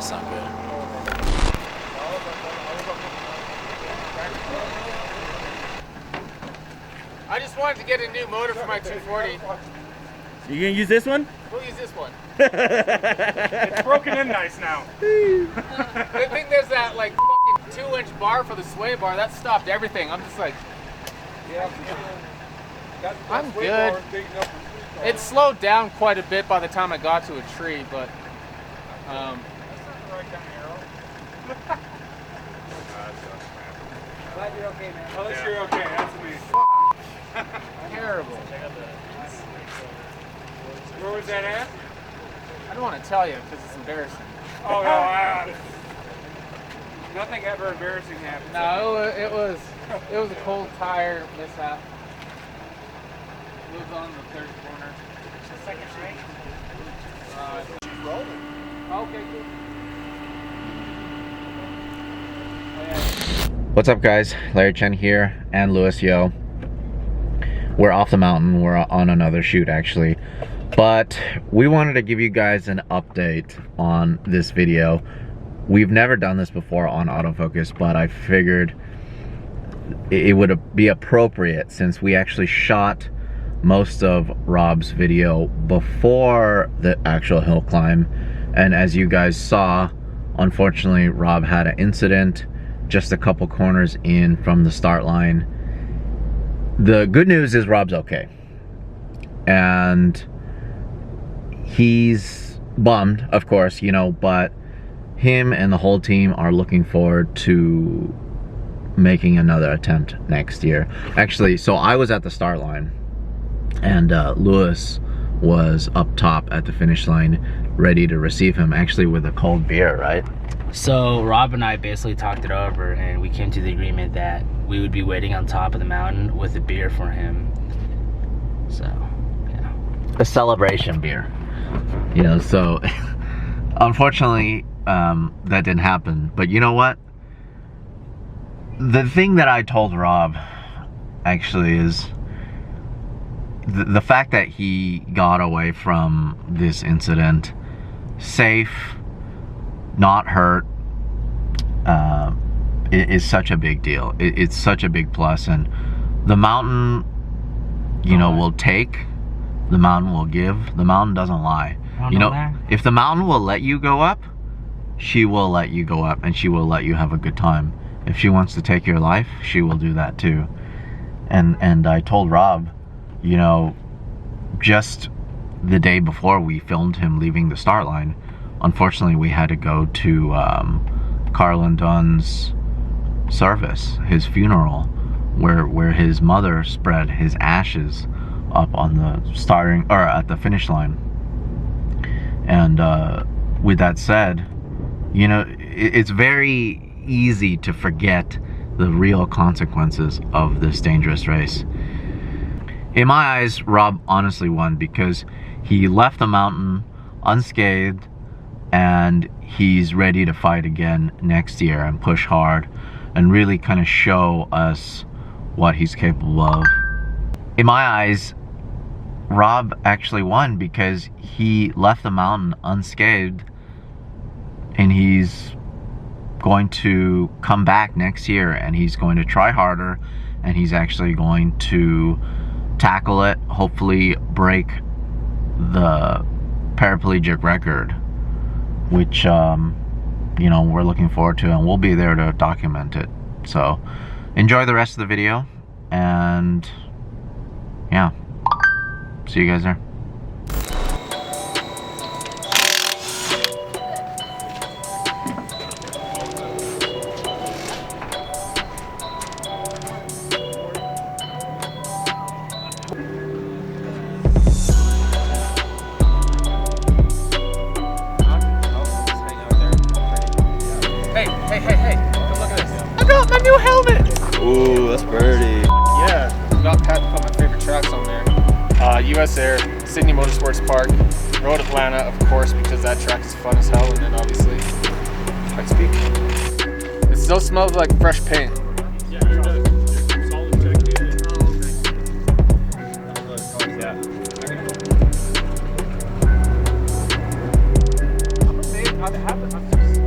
that's not good. I just wanted to get a new motor for my 240. You gonna use this one? We'll use this one. It's broken in nice now. I think there's that like fucking 2-inch bar for the sway bar. That stopped everything. I'm just like, I'm good. It slowed down quite a bit by the time I got to a tree, but Glad you're okay, man. At least you're okay. That's amazing. terrible. Where was that at? I don't want to tell you because it's embarrassing. Oh no, nothing ever embarrassing happens. No, it was a cold tire mishap. It was on the third corner. It's the second straight. She's rolling. Okay, good. What's up, guys? Larry Chen here, and Louis Yo. We're off the mountain. We're on another shoot, actually. But we wanted to give you guys an update on this video. We've never done this before on autofocus, but I figured it would be appropriate since we actually shot most of Rob's video before the actual hill climb. And as you guys saw, unfortunately, Rob had an incident just a couple corners in from the start line. The good news is Rob's okay. And he's bummed, of course, you know, but him and the whole team are looking forward to making another attempt next year. Actually, so I was at the start line, and Louis was up top at the finish line ready to receive him, actually with a cold beer, right? So Rob and I basically talked it over, and we came to the agreement that we would be waiting on top of the mountain with a beer for him. So, yeah. A celebration beer. You know, so unfortunately, that didn't happen. But you know what? The thing that I told Rob, actually, is the fact that he got away from this incident safe, not hurt, is such a big deal. It's such a big plus, and the mountain, you know, will take, the mountain will give, the mountain doesn't lie. You know, if the mountain will let you go up, she will let you go up, and she will let you have a good time. If she wants to take your life, she will do that too. And I told Rob, you know, just the day before we filmed him leaving the start line, unfortunately we had to go to Carlin Dunn's service, his funeral, where his mother spread his ashes up on the starting, or at the finish line. And with that said, you know, it's very easy to forget the real consequences of this dangerous race. In my eyes, Rob honestly won because he left the mountain unscathed, and he's ready to fight again next year and push hard and really kind of show us what he's capable of. In my eyes, Rob actually won because he left the mountain unscathed, and he's going to come back next year, and he's going to try harder, and he's actually going to tackle it, hopefully break the paraplegic record, which you know, we're looking forward to, and we'll be there to document it. So enjoy the rest of the video, and yeah, see you guys there. Hey, come look at this. I got my new helmet! Ooh, that's birdie. Yeah, got Pat to put my favorite tracks on there. US Air, Sydney Motorsports Park, Road Atlanta, of course, because that track is fun as hell, and then obviously Pikes Peak. It still smells like fresh paint. Yeah, it does. Solid technique. I'm amazed how that happened.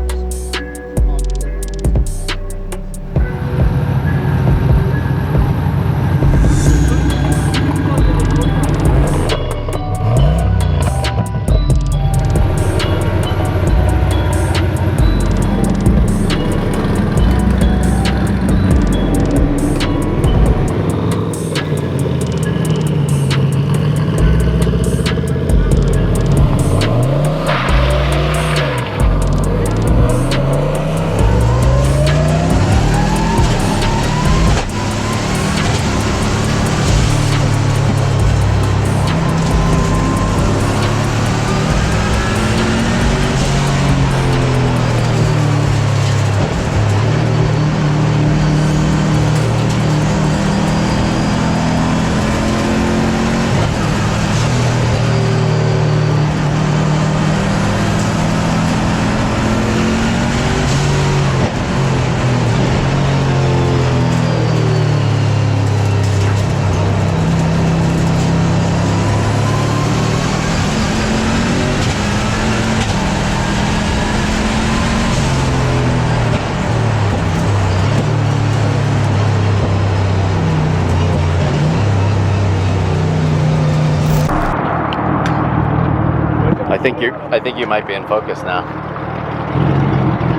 think you might be in focus now.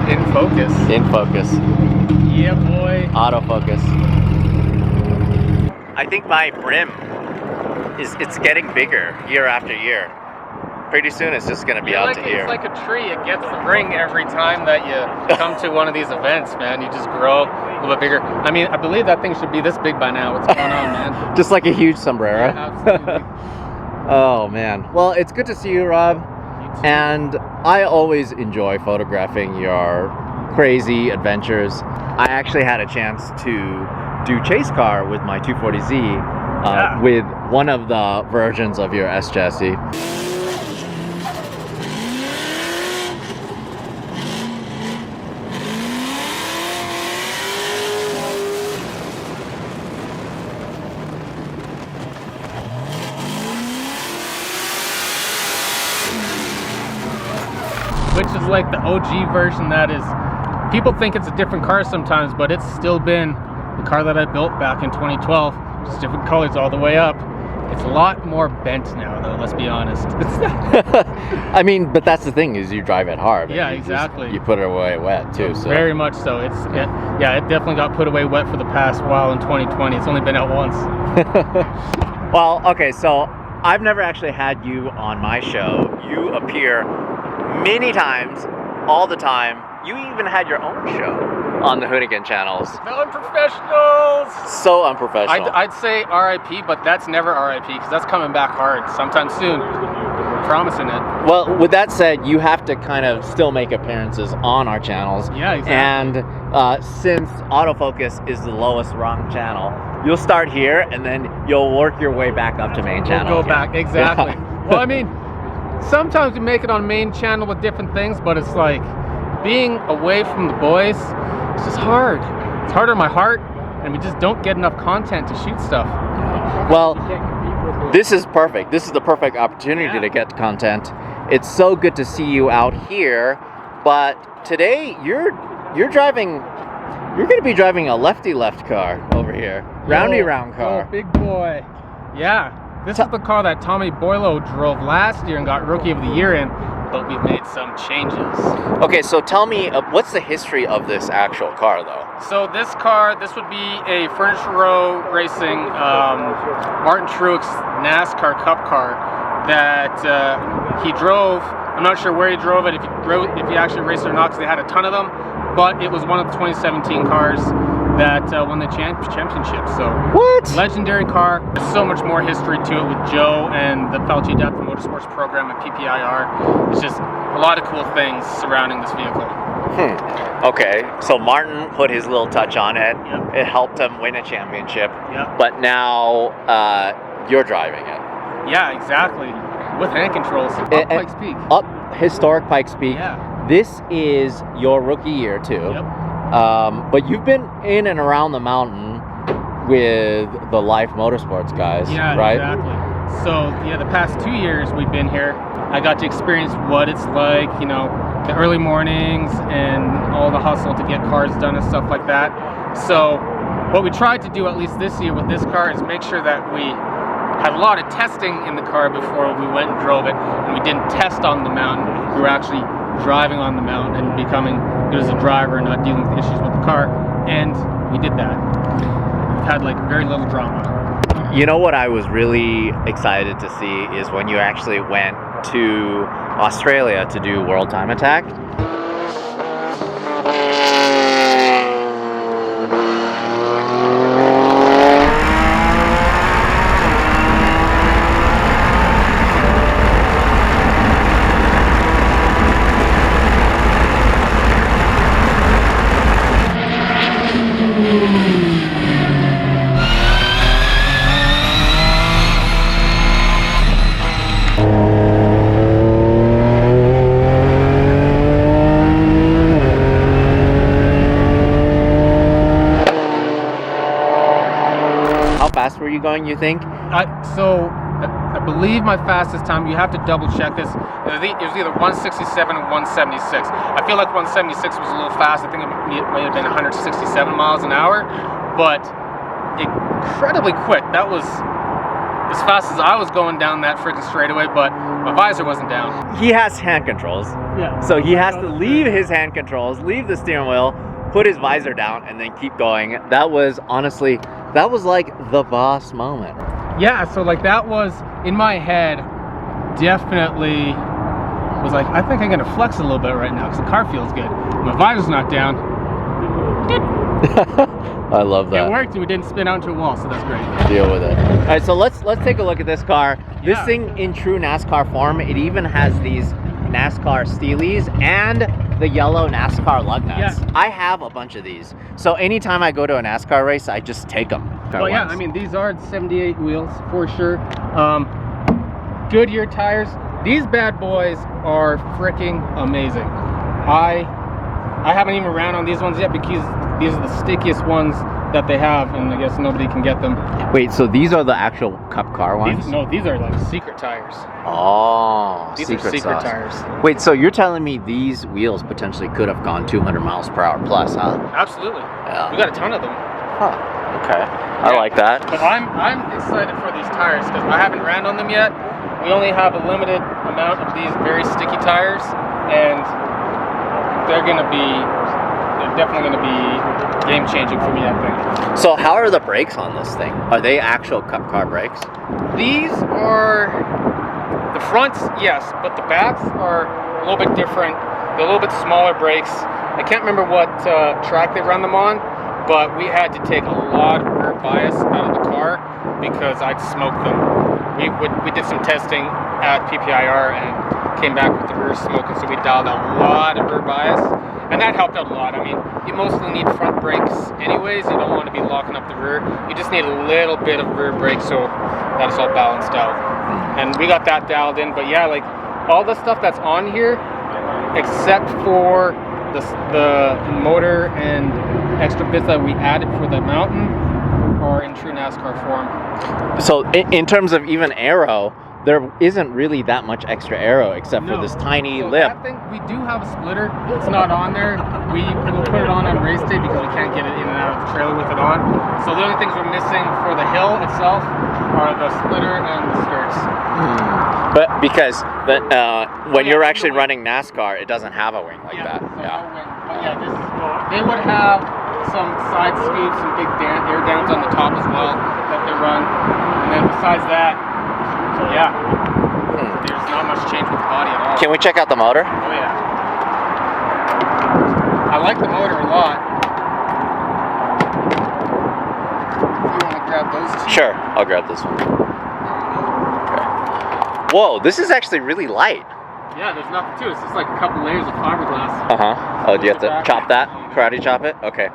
In focus. In focus. Yeah, boy. Autofocus. I think my brim it's getting bigger year after year. Pretty soon it's just gonna be out to here. It's like a tree. It gets the ring every time that you come to one of these events, man. You just grow a little bit bigger. I mean, I believe that thing should be this big by now. What's going on, man? Just like a huge sombrero. Yeah, absolutely. Oh man. Well, it's good to see you, Rob. And I always enjoy photographing your crazy adventures. I actually had a chance to do chase car with my 240Z with one of the versions of your S chassis. Which is like the OG version. That is, people think it's a different car sometimes, but it's still been the car that I built back in 2012. Just different colors all the way up. It's a lot more bent now, though, let's be honest. I mean, but that's the thing, is you drive it hard. Yeah, exactly. You put it away wet too. So. Very much so. It definitely got put away wet for the past while in 2020. It's only been out once. Well, okay, so I've never actually had you on my show. You appear many times, all the time. You even had your own show on the Hoonigan channels. The unprofessionals! So unprofessional. I'd say RIP, but that's never RIP, because that's coming back hard sometime soon. We're promising it. Well, with that said, you have to kind of still make appearances on our channels. Yeah, exactly. And since autofocus is the lowest rung channel, you'll start here and then you'll work your way back up to main channel. We'll go back, exactly. Yeah. Well, I mean, sometimes we make it on main channel with different things, but it's like being away from the boys, it's just hard. It's hard on my heart, and we just don't get enough content to shoot stuff. Well, this is perfect. This is the perfect opportunity to get content. It's so good to see you out here, but today you're driving. You're going to be driving a lefty left car over here, roundy round car. Oh, big boy. Yeah. This is the car that Tommy Boylo drove last year and got Rookie of the Year in, but we've made some changes. Okay, so tell me, what's the history of this actual car, though? So this would be a Furniture Row Racing Martin Truex NASCAR Cup Car that he drove. I'm not sure where he drove it, if he actually raced it or not, because they had a ton of them, but it was one of the 2017 cars that won the championship. So what? Legendary car. There's so much more history to it with Joe and the Peltier Adaptive Motorsports program at PPIR. It's just a lot of cool things surrounding this vehicle. Okay, so Martin put his little touch on it. Yep. It helped him win a championship. Yep. But now you're driving it. Yeah, exactly. With hand controls. Up Pikes Peak. Up historic Pikes Peak. Yeah. This is your rookie year too. Yep. But you've been in and around the mountain with the Life Motorsports guys, right? Exactly. So yeah, the past 2 years we've been here. I got to experience what it's like, you know, the early mornings and all the hustle to get cars done and stuff like that. So what we tried to do, at least this year with this car, is make sure that we had a lot of testing in the car before we went and drove it, and we didn't test on the mountain. We were actually driving on the mountain and becoming good as a driver and not dealing with issues with the car, and we did that. We've had like very little drama. You know what I was really excited to see is when you actually went to Australia to do World Time Attack. fast were you going, you think? I believe my fastest time, you have to double check this, it was either 167 or 176. I feel like 176 was a little fast. I think it might have been 167 miles an hour, but incredibly quick. That was as fast as I was going down that freaking straightaway, but My visor wasn't down. He has hand controls. Yeah. So he has to leave his hand controls, leave the steering wheel, put his visor down, and then keep going. That was honestly, that was like the boss moment. Yeah, so like that was in my head, definitely was like, I think I'm gonna flex a little bit right now because the car feels good. My visor's not down. I love that. It worked and we didn't spin out into a wall, so that's great. Deal with it. All right, so let's take a look at this car. This Yeah. thing in true NASCAR form, it even has these NASCAR Steelies and the yellow NASCAR lug nuts. Yeah. I have a bunch of these. So anytime I go to a NASCAR race, I just take them. Well, yeah, I mean, these are 78 wheels for sure. Goodyear tires. These bad boys are freaking amazing. I haven't even ran on these ones yet because these are the stickiest ones that they have, and I guess nobody can get them. Wait, so these are the actual Cup Car ones? These are like secret tires. Oh, These are secret sauce. tires. Wait, so you're telling me these wheels potentially could have gone 200 miles per hour plus, huh? Absolutely. Yeah. We got a ton of them. Huh. Okay. I like that. But I'm excited for these tires because I haven't ran on them yet. We only have a limited amount of these very sticky tires, and they're definitely gonna be game changing for me, I think. So how are the brakes on this thing? Are they actual Cup Car brakes? These are the fronts, yes, but the backs are a little bit different. They're a little bit smaller brakes. I can't remember what track they run them on, but we had to take a lot of rear bias out of the car because I'd smoked them. We did some testing at PPIR and came back with the rear smoking, so we dialed out a lot of rear bias, and that helped out a lot. I mean, you mostly need front brakes anyways. You don't want to be locking up the rear. You just need a little bit of rear brake so that it's all balanced out. And we got that dialed in, but yeah, like all the stuff that's on here, except for the motor and extra bits that we added for the mountain, are in true NASCAR form. So in terms of even aero, there isn't really that much extra aero except for this tiny So lip. that thing, we do have a splitter. It's not on there. We will put it on race day because we can't get it in and out of the trailer with it on. So the only things we're missing for the hill itself are the splitter and the skirts. But because when you're actually running NASCAR, it doesn't have a wing like that. So Yeah. no wing. But yeah, they would have some side scoops and big air downs on the top as well that they run. And then besides that, yeah, there's not much change with the body at all. Can we check out the motor? Oh yeah. I like the motor a lot. If you want to grab those two. Sure, I'll grab this one. Okay. Whoa, this is actually really light. Yeah, there's nothing to it. It's just like a couple layers of fiberglass. Oh, do you have to chop that? Karate chop it? Okay.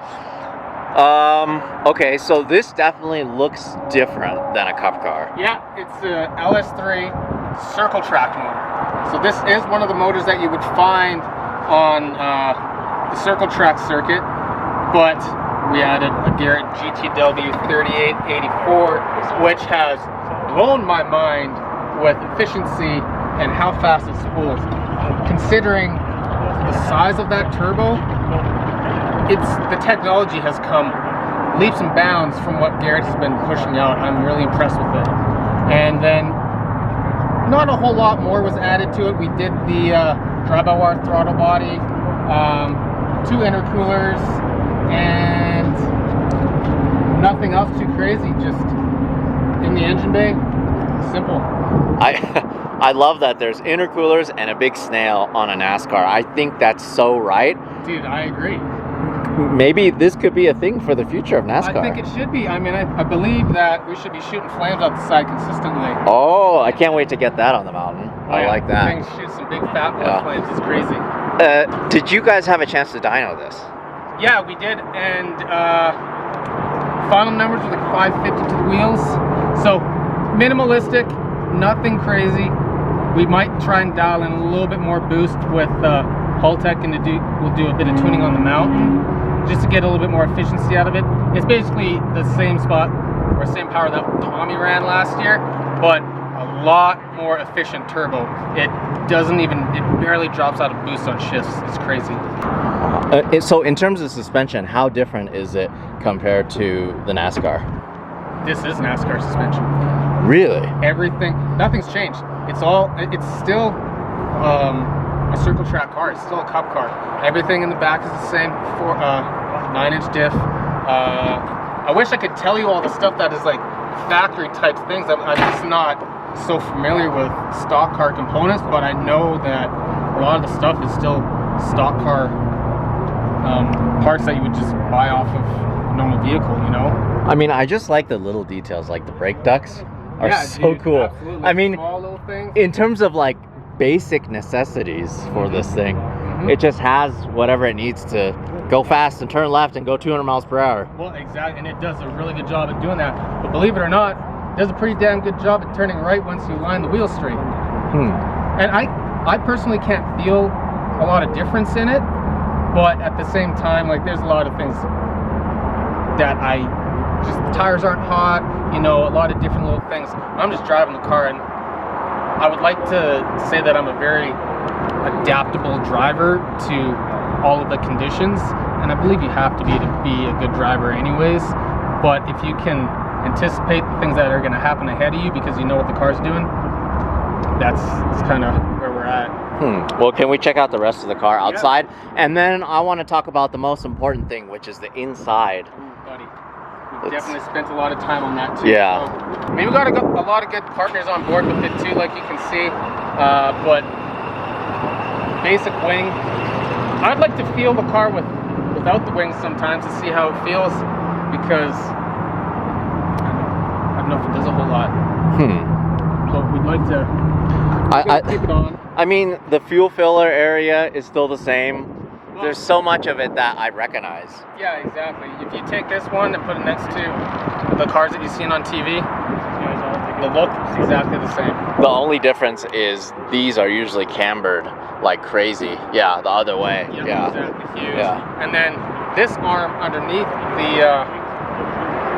Okay, so this definitely looks different than a Cup Car. Yeah, it's a LS3 circle track motor. So this is one of the motors that you would find on the circle track circuit, but we added a Garrett GTW 3884, which has blown my mind with efficiency and how fast it spools. Considering the size of that turbo, the technology has come leaps and bounds from what Garrett has been pushing out. I'm really impressed with it. And then not a whole lot more was added to it. We did the drive-by-wire throttle body, 2 intercoolers, and nothing else too crazy. Just in the engine bay, simple. I love that there's intercoolers and a big snail on a NASCAR. I think that's so right. Dude, I agree. Maybe this could be a thing for the future of NASCAR. I think it should be. I mean, I believe that we should be shooting flames out the side consistently. Oh, I can't wait to get that on the mountain. I like that. Things shoot some big fat blood flames. It's crazy. Did you guys have a chance to dyno this? Yeah, we did, and final numbers were like 550 to the wheels. So minimalistic, nothing crazy. We might try and dial in a little bit more boost with Holtec, and we'll do a bit of tuning on the mountain just to get a little bit more efficiency out of it. It's basically the same spot or same power that Tommy ran last year, but a lot more efficient turbo. It barely drops out of boost on shifts. It's crazy. So in terms of suspension, how different is it compared to the NASCAR? This is NASCAR suspension. Really? Everything, nothing's changed. it's still a circle track car. It's still a cup car. Everything in the back is the same. 9-inch diff. I wish I could tell you all the stuff that is like factory type things. I'm just not so familiar with stock car components, but I know that a lot of the stuff is still stock car parts that you would just buy off of a normal vehicle, you know? I mean, I just like the little details, like the brake ducts are so dude, cool. absolutely. I mean, Small little things. in terms of like basic necessities for this thing, it just has whatever it needs to go fast and turn left and go 200 miles per hour. Well, exactly, and it does a really good job at doing that. But believe it or not, it does a pretty damn good job at turning right once you line the wheel straight. And I personally can't feel a lot of difference in it, but at the same time, like, there's a lot of things that the tires aren't hot, you know, a lot of different little things. I'm just driving the car, and I would like to say that I'm a very adaptable driver to all of the conditions, and I believe you have to be a good driver anyways. But if you can anticipate the things that are going to happen ahead of you because you know what the car's doing, that's kind of where we're at. Well, can we check out the rest of the car outside? Yeah. And then I want to talk about the most important thing, which is the inside. Ooh, buddy. We've definitely spent a lot of time on that too. Yeah. So, I mean, we got a lot of good partners on board with it too, like you can see. But basic wing, I'd like to feel the car without the wings sometimes to see how it feels, because I don't know if it does a whole lot. But we'd like to keep it on. I mean, the fuel filler area is still the same. There's so much of it that I recognize. Yeah, exactly. If you take this one and put it next to the cars that you've seen on TV, the look is exactly the same. The only difference is these are usually cambered like crazy. Yeah, the other way. Yep, yeah, exactly. Huge. Yeah. And then this arm underneath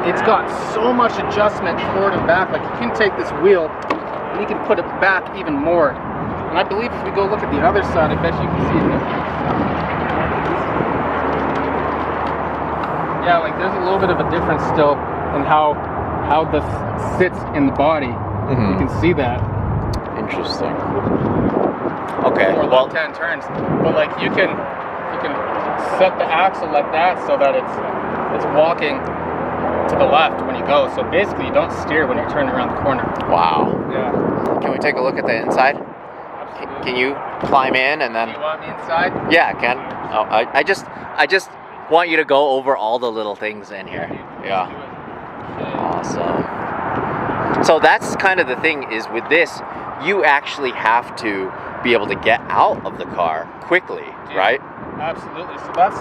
it's got so much adjustment forward and back. Like, you can take this wheel and you can put it back even more. And I believe if we go look at the other side, I bet you can see it. Yeah, like there's a little bit of a difference still in how this sits in the body. You can see that. Interesting. Okay. Or left-hand turns, but like you can set the axle like that so that it's walking to the left when you go. So basically, you don't steer when you're turning around the corner. Wow. Yeah. Can we take a look at the inside? Absolutely. Can you climb in and then? Do you want me inside? Yeah, I can. Oh, I just want you to go over all the little things in here. Yeah. Awesome. So that's kind of the thing, is with this, you actually have to be able to get out of the car quickly, right? Absolutely. So that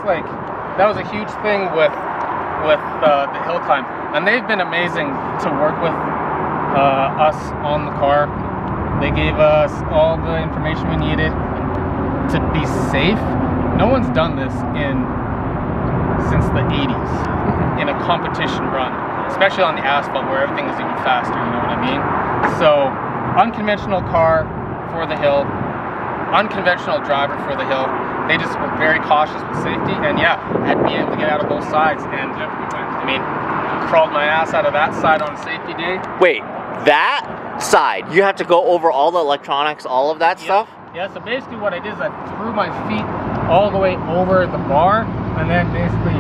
was a huge thing with the hill climb, and they've been amazing to work with us on the car. They gave us all the information we needed to be safe. No one's done this since the 80s in a competition run, especially on the asphalt where everything is even faster, you know what I mean? So, unconventional car for the hill, unconventional driver for the hill. They just were very cautious with safety, and yeah, had to be able to get out of both sides. And I mean, crawled my ass out of that side on safety day. Wait, that side, you have to go over all the electronics, all of that stuff? Yeah, so basically what I did is I threw my feet all the way over the bar, and then basically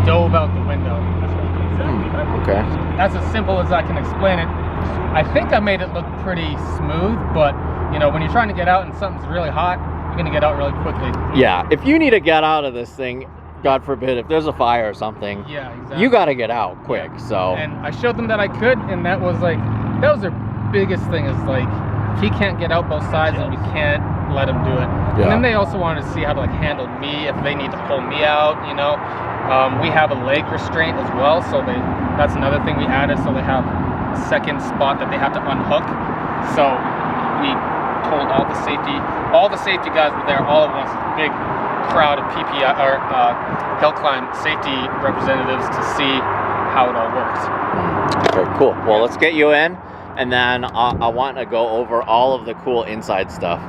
dove out the window. Okay. That's as simple as I can explain it. I think I made it look pretty smooth, but you know, when you're trying to get out and something's really hot, you're gonna get out really quickly. Yeah, if you need to get out of this thing, God forbid, if there's a fire or something, yeah, exactly, you gotta get out quick. So. And I showed them that I could, and that was their biggest thing, is like, if he can't get out both sides, then we can't let him do it. Yeah. And then they also wanted to see how to handle me if they need to pull me out, you know. We have a leg restraint as well, so that's another thing we added, so they have a second spot that they have to unhook. So we told all the safety guys were there all at once, a big crowd of PPI or hill climb safety representatives to see how it all works. Very cool. Well, let's get you in, and then I want to go over all of the cool inside stuff.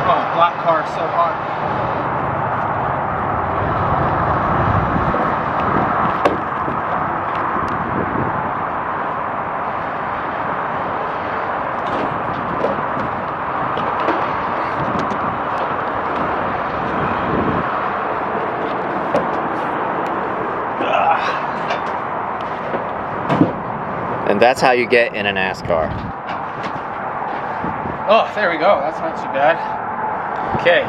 Oh, black car, so hot. That's how you get in a NASCAR. Oh, there we go. That's not too bad. Okay.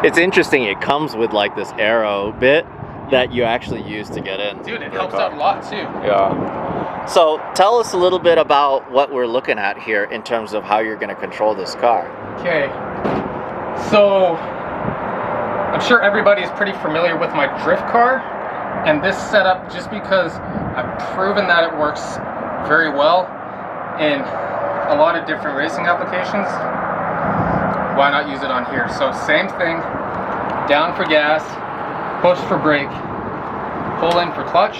It's interesting. It comes with like this arrow bit that you actually use to get in. Dude, it helps out a lot too. Yeah. So tell us a little bit about what we're looking at here in terms of how you're going to control this car. Okay. So I'm sure everybody is pretty familiar with my drift car, and this setup, just because I've proven that it works very well in a lot of different racing applications, why not use it on here? So same thing, down for gas, push for brake, pull in for clutch,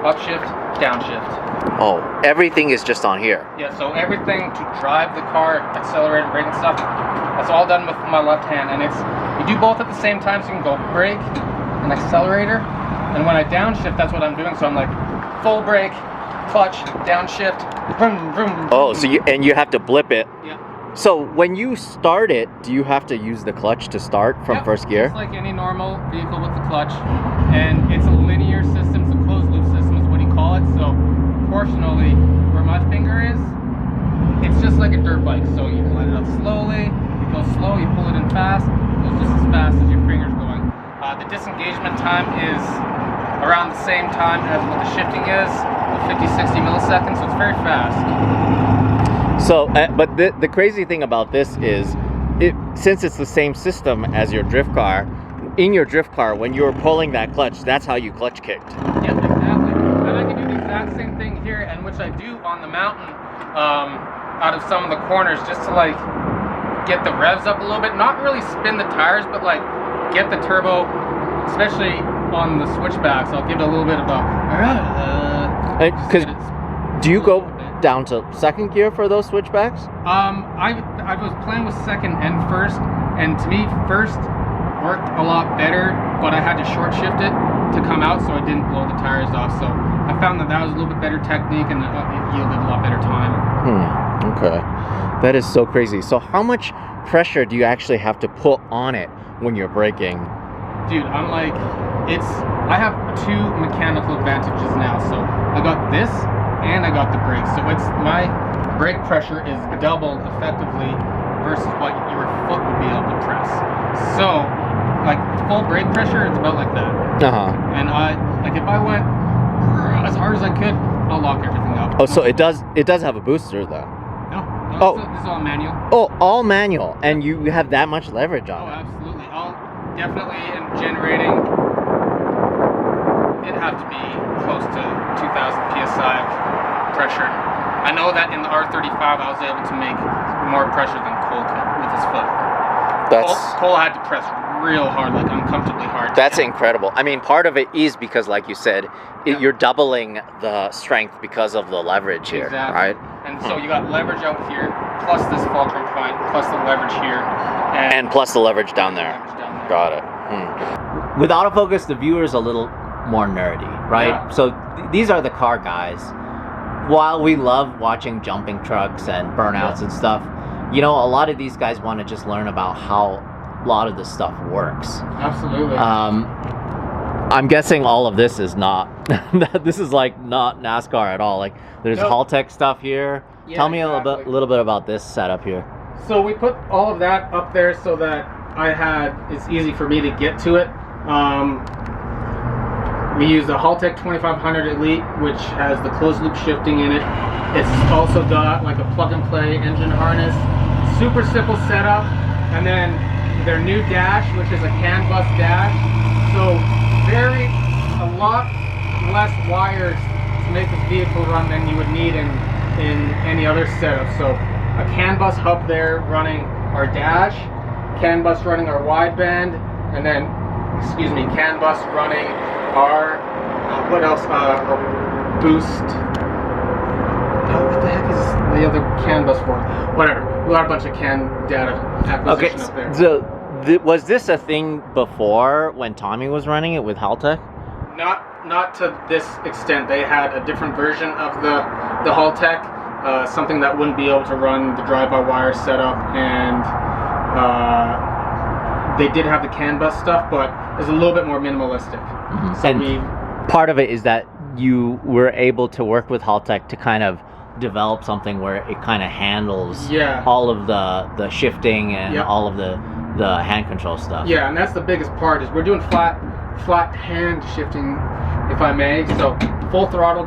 upshift, downshift. Oh, everything is just on here. Yeah, so everything to drive the car, accelerator, brake and stuff, that's all done with my left hand. And it's, you do both at the same time, so you can go brake and accelerator. And when I downshift, that's what I'm doing. So I'm like full brake, clutch, downshift, vroom, vroom, vroom. Oh, so you have to blip it. Yeah. So when you start it, do you have to use the clutch to start from first gear? Just like any normal vehicle with the clutch. And it's a linear system, it's a closed loop system is what you call it. So proportionally, where my finger is, it's just like a dirt bike. So you let it up slowly, you go slow, you pull it in fast, it goes just as fast as your finger's going. The disengagement time is around the same time as what the shifting is, 50-60 milliseconds, so it's very fast. So, but the crazy thing about this is, since it's the same system as your drift car, in your drift car, when you're pulling that clutch, that's how you clutch kicked. Yeah, exactly. And I can do the exact same thing here, and which I do on the mountain, out of some of the corners, just to like get the revs up a little bit. Not really spin the tires, but like get the turbo, especially on the switchbacks. I'll give it a little bit of a. Because do you go down to second gear for those switchbacks? I was playing with second and first, and to me first worked a lot better, but I had to short shift it to come out so I didn't blow the tires off. So I found that was a little bit better technique, and it yielded a lot better time. Okay, that is so crazy. So how much pressure do you actually have to put on it when you're braking? Dude, I'm like, I have two mechanical advantages now. So I got this and I got the brakes. So my brake pressure is doubled effectively versus what your foot would be able to press. So like full brake pressure, it's about like that. And if I went as hard as I could, I'll lock everything up. Oh, so it does have a booster though? No, this is all manual. Oh, all manual, and you have that much leverage on it. Absolutely. I'll definitely, in generating, it'd have to be close to 2,000 psi of pressure. I know that in the R35 I was able to make more pressure than Cole could with his foot. Cole had to press real hard, like uncomfortably hard. That's incredible. I mean, part of it is because, like you said, you're doubling the strength because of the leverage here, right? And so you got leverage out here, plus this fulcrum point, plus the leverage here, and plus the leverage down there. Got it. With autofocus, the viewer's a little more nerdy, right? Yeah. So these are the car guys. While we love watching jumping trucks and burnouts and stuff, you know, a lot of these guys want to just learn about how a lot of this stuff works. Absolutely. I'm guessing all of this is not, this is like not NASCAR at all. Like there's Haltech stuff here. Yeah, Tell me a little bit about this setup here. So we put all of that up there so that it's easy for me to get to it. We use the Haltech 2500 Elite, which has the closed loop shifting in it. It's also got like a plug and play engine harness. Super simple setup. And then their new dash, which is a CAN bus dash. So a lot less wires to make this vehicle run than you would need in any other setup. So a CAN bus hub there running our dash, CAN bus running our wideband, and then, CAN bus running our, what else, our boost. What the heck is the other CAN bus for? Whatever. We got a bunch of CAN data acquisition up there. So was this a thing before when Tommy was running it with Haltech? Not to this extent. They had a different version of the Haltech, something that wouldn't be able to run the drive-by-wire setup, and they did have the CAN bus stuff, but it's a little bit more minimalistic. So and part of it is that you were able to work with Haltech to kind of develop something where it kind of handles all of the shifting and all of the hand control stuff. Yeah, and that's the biggest part, is we're doing flat hand shifting, if I may. So full throttle,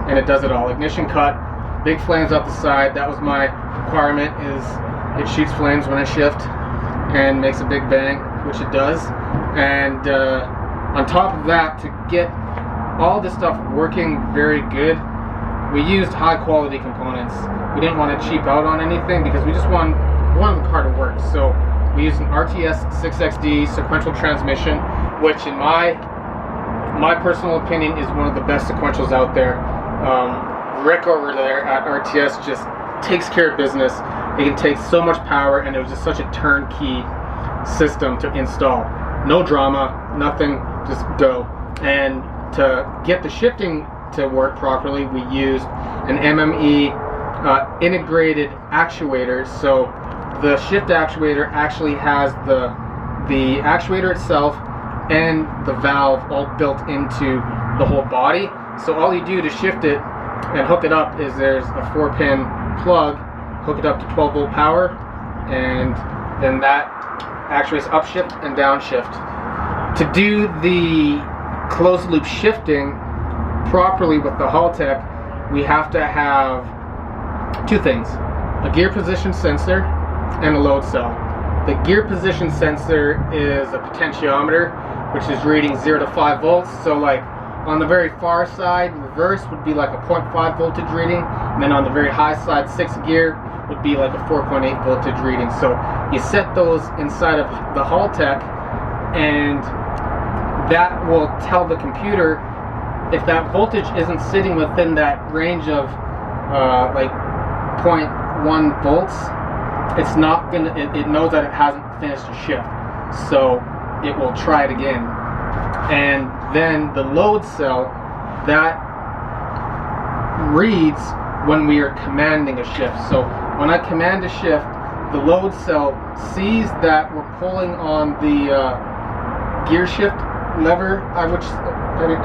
and it does it all. Ignition cut, big flames up the side. That was my requirement, is it shoots flames when I shift and makes a big bang, which it does. And on top of that, to get all this stuff working very good, we used high quality components. We didn't want to cheap out on anything because we just wanted the car to work. So we used an RTS 6XD sequential transmission, which in my personal opinion is one of the best sequentials out there. Rick over there at RTS just takes care of business. It can take so much power, and it was just such a turnkey system to install. No drama, nothing, just go. And to get the shifting to work properly, we used an MME integrated actuator. So the shift actuator actually has the actuator itself and the valve all built into the whole body. So all you do to shift it and hook it up is there's a 4-pin plug, hook it up to 12 volt power, and then that actuates upshift and downshift. To do the closed loop shifting properly with the Haltech, we have to have two things: a gear position sensor and a load cell. The gear position sensor is a potentiometer, which is reading 0 to 5 volts. So like on the very far side, reverse would be like a 0.5 voltage reading, and then on the very high side, 6th gear, would be like a 4.8 voltage reading. So you set those inside of the Haltech, and that will tell the computer if that voltage isn't sitting within that range of like 0.1 volts, it's not gonna, it knows that it hasn't finished a shift, so it will try it again. And then the load cell, that reads when we are commanding a shift. So when I command a shift, the load cell sees that we're pulling on the gear shift lever, I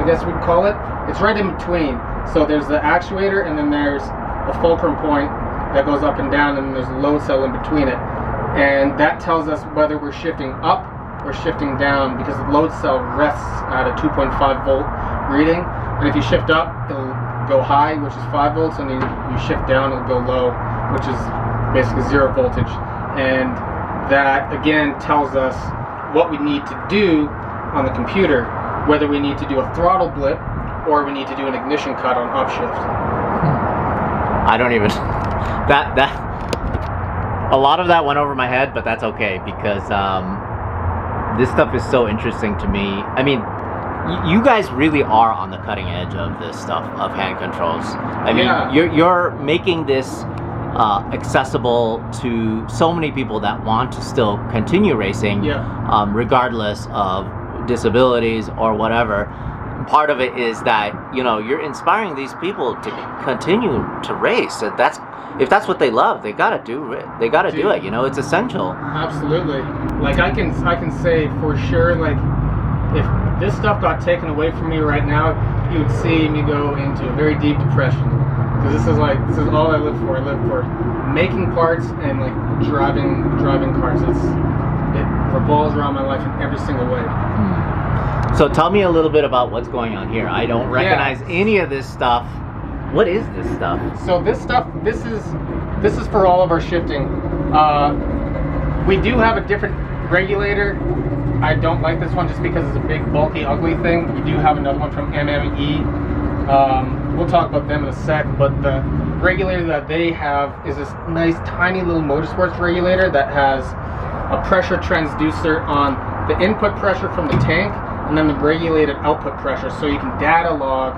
guess we'd call it. It's right in between. So there's the actuator, and then there's a fulcrum point that goes up and down, and then there's a load cell in between it. And that tells us whether we're shifting up or shifting down, because the load cell rests at a 2.5 volt reading. And if you shift up, it'll go high, which is 5 volts, and then you shift down, it'll go low, which is basically 0 voltage. And that again tells us what we need to do on the computer, whether we need to do a throttle blip or we need to do an ignition cut on upshift. I don't even, a lot of that went over my head, but that's okay, because this stuff is so interesting to me. I mean, you guys really are on the cutting edge of this stuff, of hand controls. I mean, you're making this accessible to so many people that want to still continue racing, regardless of disabilities or whatever. Part of it is that, you know, you're inspiring these people to continue to race. If that's what they love, they gotta do it. They gotta do it. You know, it's essential. Absolutely. Like I can say for sure, like if this stuff got taken away from me right now, you would see me go into a very deep depression. Because this is all I live for. I live for making parts and like driving cars. It revolves around my life in every single way. So tell me a little bit about what's going on here. I don't recognize any of this stuff. What is this stuff? So this stuff, this is for all of our shifting. We do have a different regulator. I don't like this one just because it's a big, bulky, ugly thing. We do have another one from MME. We'll talk about them in a sec, but the regulator that they have is this nice, tiny little motorsports regulator that has a pressure transducer on the input pressure from the tank, and then the regulated output pressure, so you can data log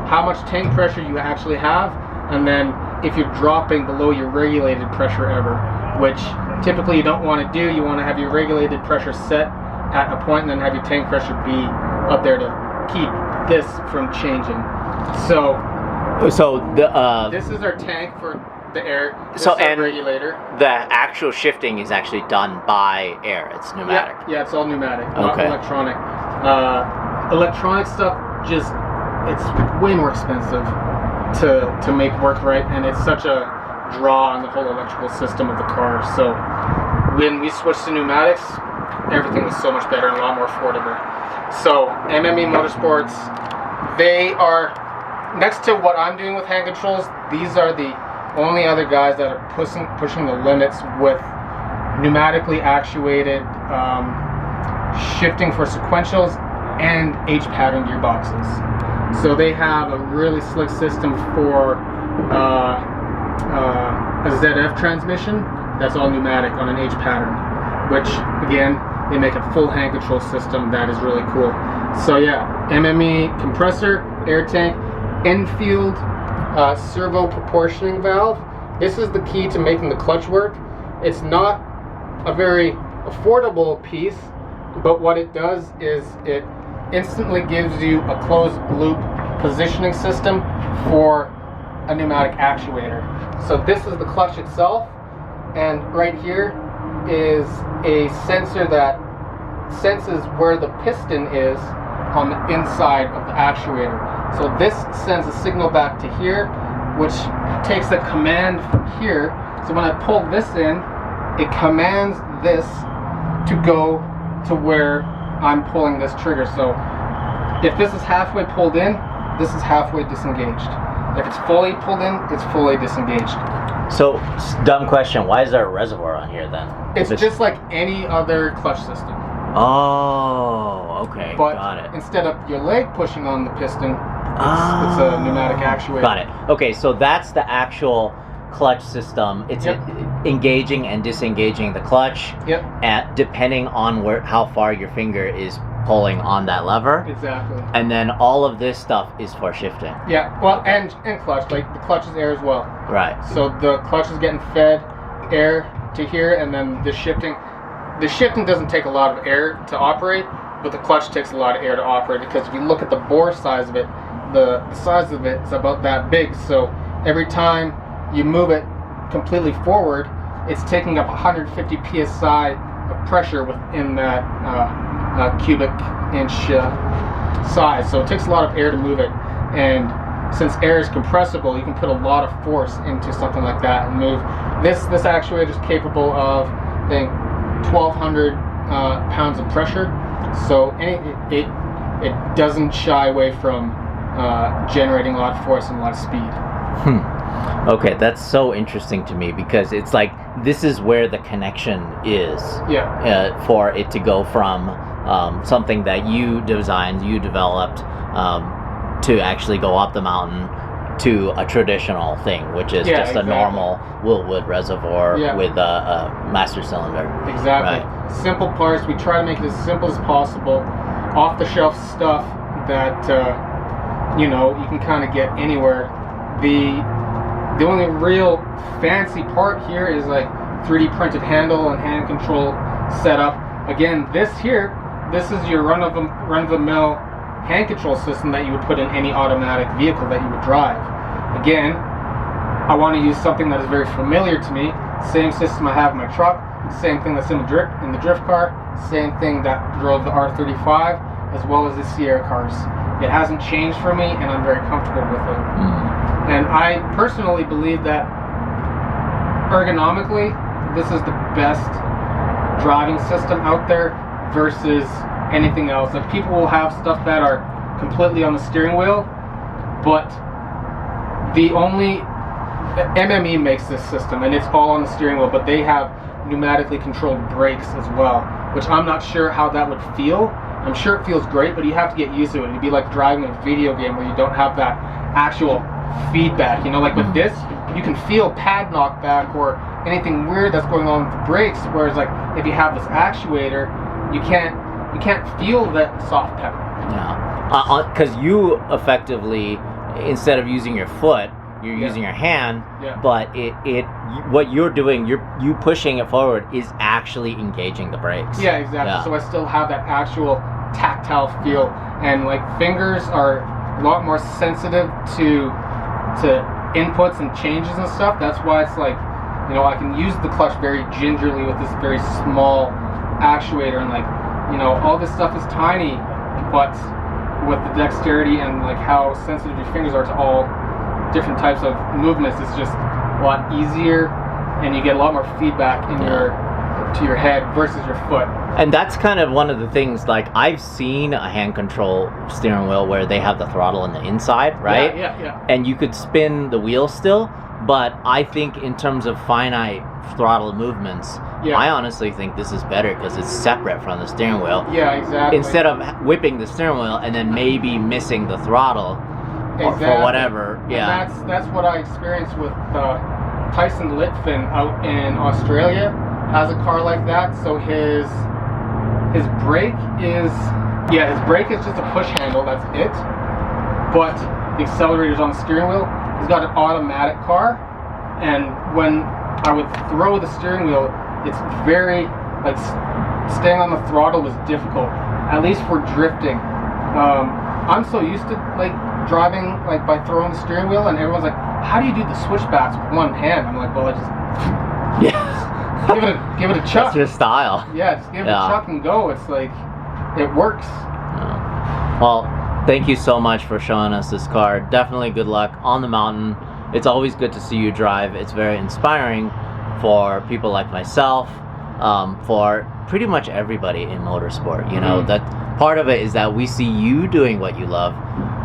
how much tank pressure you actually have, and then if you're dropping below your regulated pressure ever, which typically you don't want to do. You want to have your regulated pressure set at a point and then have your tank pressure be up there to keep this from changing. So this is our tank for the air. This is our regulator. The actual shifting is actually done by air. It's pneumatic. Yeah, it's all pneumatic, not electronic. Electronic stuff just it's way more expensive to make work right, and it's such a draw on the whole electrical system of the car. So when we switched to pneumatics, everything was so much better and a lot more affordable. So MME Motorsports, they are, next to what I'm doing with hand controls, these are the only other guys that are pushing the limits with pneumatically actuated shifting for sequentials and H-pattern gearboxes. So they have a really slick system for a ZF transmission that's all pneumatic on an H-pattern, which again, they make a full hand control system that is really cool. So yeah, MME compressor, air tank, infield servo proportioning valve. This is the key to making the clutch work. It's not a very affordable piece, but what it does is it instantly gives you a closed loop positioning system for a pneumatic actuator. So this is the clutch itself, and right here is a sensor that senses where the piston is on the inside of the actuator. So this sends a signal back to here, which takes a command from here. So when I pull this in, it commands this to go to where I'm pulling this trigger. So if this is halfway pulled in, this is halfway disengaged. If it's fully pulled in, it's fully disengaged. So, dumb question, why is there a reservoir on here then? It's just like any other clutch system. Oh, okay, But got it. instead of your leg pushing on the piston, it's a pneumatic actuator. Got it. Okay, so that's the actual clutch system. It's engaging and disengaging the clutch. Yep. Depending on how far your finger is pulling on that lever. Exactly. And then all of this stuff is for shifting. Yeah, well, and clutch, like the clutch is air as well. Right. So the clutch is getting fed air to here, and then the shifting doesn't take a lot of air to operate, but the clutch takes a lot of air to operate, because if you look at the bore size of it, the size of it is about that big. So every time you move it completely forward, it's taking up 150 psi of pressure within that cubic inch size. So it takes a lot of air to move it, and since air is compressible, you can put a lot of force into something like that and move. This actuator is capable of, I think, 1,200 pounds of pressure. So it doesn't shy away from generating a lot of force and a lot of speed. Okay, that's so interesting to me, because it's like this is where the connection is. Yeah. For it to go from something that you designed, you developed, to actually go up the mountain to a traditional thing, which is just a normal Wilwood reservoir with a master cylinder. Exactly. Right. Simple parts. We try to make it as simple as possible. Off-the-shelf stuff that you can kind of get anywhere. The only real fancy part here is like 3D printed handle and hand control setup. Again, this is your run-of-the-mill hand control system that you would put in any automatic vehicle that you would drive. Again, I want to use something that is very familiar to me. Same system I have in my truck, same thing that's in the drift car, same thing that drove the R35, as well as the Sierra cars. It hasn't changed for me, and I'm very comfortable with it. And I personally believe that ergonomically, this is the best driving system out there versus anything else. Like, people will have stuff that are completely on the steering wheel, but the only MME makes this system, and it's all on the steering wheel, but they have pneumatically controlled brakes as well, which I'm not sure how that would feel. I'm sure it feels great, but you have to get used to it. It'd be like driving a video game where you don't have that actual feedback. Like with this, you can feel pad knockback or anything weird that's going on with the brakes, whereas like if you have this actuator, you can't feel that soft pedal. Yeah, because you effectively, instead of using your foot, you're using your hand. But what you're doing, you pushing it forward is actually engaging the brakes. Yeah, exactly. So I still have that actual tactile feel, and like fingers are a lot more sensitive to inputs and changes and stuff. That's why it's like, I can use the clutch very gingerly with this very small actuator, and like, all this stuff is tiny, but with the dexterity and like how sensitive your fingers are to all different types of movements, it's just a lot easier, and you get a lot more feedback in to your head versus your foot. And that's kind of one of the things, like I've seen a hand control steering wheel where they have the throttle on the inside, right? Yeah. And you could spin the wheel still, but I think in terms of finite throttle movements, I honestly think this is better because it's separate from the steering wheel. Yeah, exactly. Instead of whipping the steering wheel and then maybe missing the throttle or for whatever. Yeah. And that's what I experienced with Tyson Litfin out in Australia. Has a car like that, so his brake is just a push handle, that's it. But the accelerator's on the steering wheel. He's got an automatic car, and when I would throw the steering wheel, it's very, like, staying on the throttle was difficult, at least for drifting. I'm so used to like driving like by throwing the steering wheel, and everyone's like, how do you do the switchbacks with one hand? I'm like, well, I just give it a chuck. That's your style. Yeah, just give it a chuck and go. It's like, it works. Well, thank you so much for showing us this car. Definitely good luck on the mountain. It's always good to see you drive. It's very inspiring for people like myself, for pretty much everybody in motorsport. You know, that part of it is that we see you doing what you love,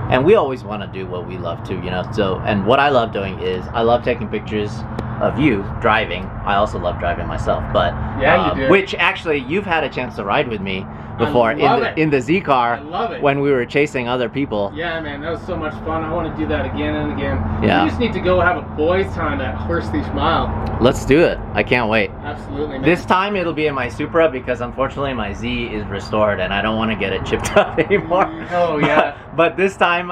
and we always want to do what we love too, you know. So, and what I love doing is I love taking pictures of you driving. I also love driving myself, but you do. which actually you've had a chance to ride with me before in the Z car. I love it. When we were chasing other people. Yeah, man, that was so much fun. I want to do that again and again. Yeah. We just need to go have a boys' time at Horse Thief Mile. Let's do it. I can't wait. Absolutely, man. This time it'll be in my Supra because unfortunately my Z is restored and I don't want to get it chipped up anymore. Oh, yeah. But this time,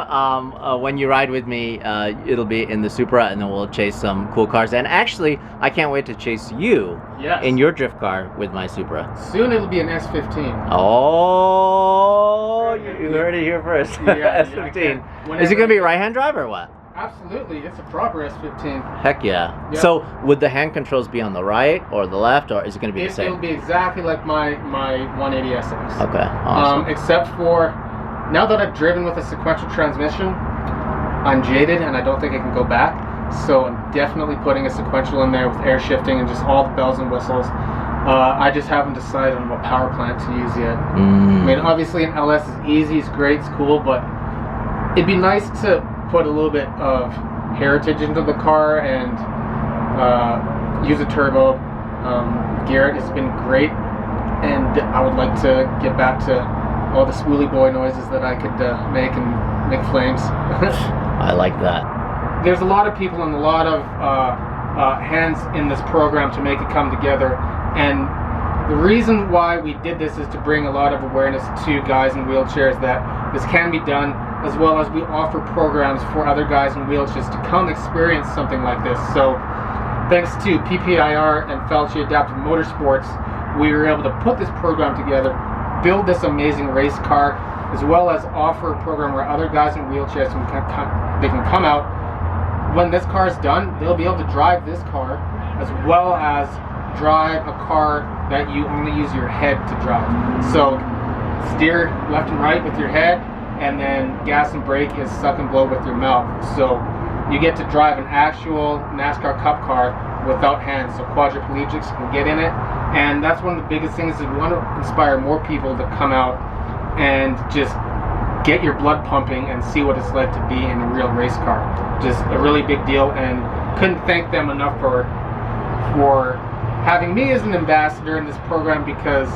when you ride with me, it'll be in the Supra, and then we'll chase some cool cars. And actually, I can't wait to chase you in your drift car with my Supra. Soon it'll be an S15. Oh, you heard it here first. S15. Is it going to be right-hand drive or what? Absolutely, it's a proper S15. Heck yeah. So would the hand controls be on the right or the left, or is it going to be the same? It'll be exactly like my 180 SX. Okay, awesome. Except for, now that I've driven with a sequential transmission, I'm jaded and I don't think I can go back. So I'm definitely putting a sequential in there with air shifting and just all the bells and whistles. I just haven't decided on what power plant to use yet. I mean, obviously an LS is easy, it's great, it's cool, but it'd be nice to put a little bit of heritage into the car and use a turbo. Garrett has been great, and I would like to get back to all the spoolie boy noises that I could make and make flames. I like that. There's a lot of people and a lot of hands in this program to make it come together, and the reason why we did this is to bring a lot of awareness to guys in wheelchairs that this can be done, as well as we offer programs for other guys in wheelchairs to come experience something like this. So thanks to PPIR and Felci Adaptive Motorsports, we were able to put this program together, build this amazing race car, as well as offer a program where other guys in wheelchairs can come out. When this car is done, they'll be able to drive this car as well as drive a car that you only use your head to drive. So steer left and right with your head, and then gas and brake is suck and blow with your mouth. So you get to drive an actual NASCAR Cup car without hands, so quadriplegics can get in it. And that's one of the biggest things, is we want to inspire more people to come out and just get your blood pumping and see what it's like to be in a real race car. Just a really big deal, and couldn't thank them enough for having me as an ambassador in this program, because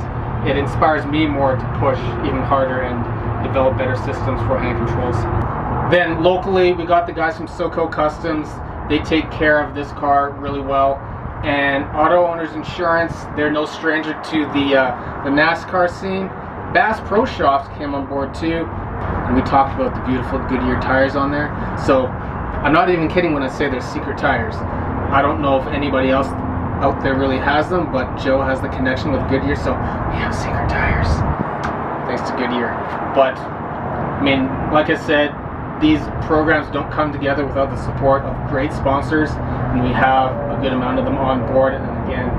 it inspires me more to push even harder and develop better systems for hand controls. Then locally, we got the guys from SoCo Customs. They take care of this car really well. And Auto Owners Insurance, they're no stranger to the NASCAR scene. Bass Pro Shops came on board too, and we talked about the beautiful Goodyear tires on there. So I'm not even kidding when I say they're secret tires. I don't know if anybody else out there really has them, but Joe has the connection with Goodyear, so we have secret tires thanks to Goodyear. But I mean, like I said, these programs don't come together without the support of great sponsors, and we have a good amount of them on board. And again,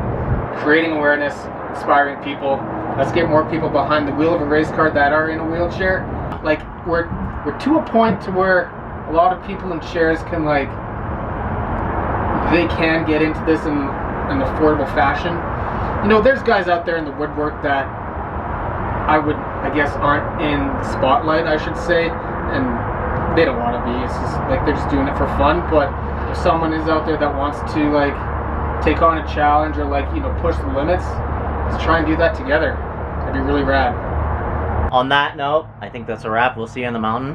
creating awareness, inspiring people. Let's get more people behind the wheel of a race car that are in a wheelchair. Like, we're to a point to where a lot of people in chairs can like, they can get into this in an affordable fashion. You know, there's guys out there in the woodwork that I guess aren't in the spotlight, I should say, and they don't want to be. It's just like they're just doing it for fun. But if someone is out there that wants to like take on a challenge or like, you know, push the limits, let's try and do that together. That'd be really rad. On that note, I think that's a wrap. We'll see you on the mountain.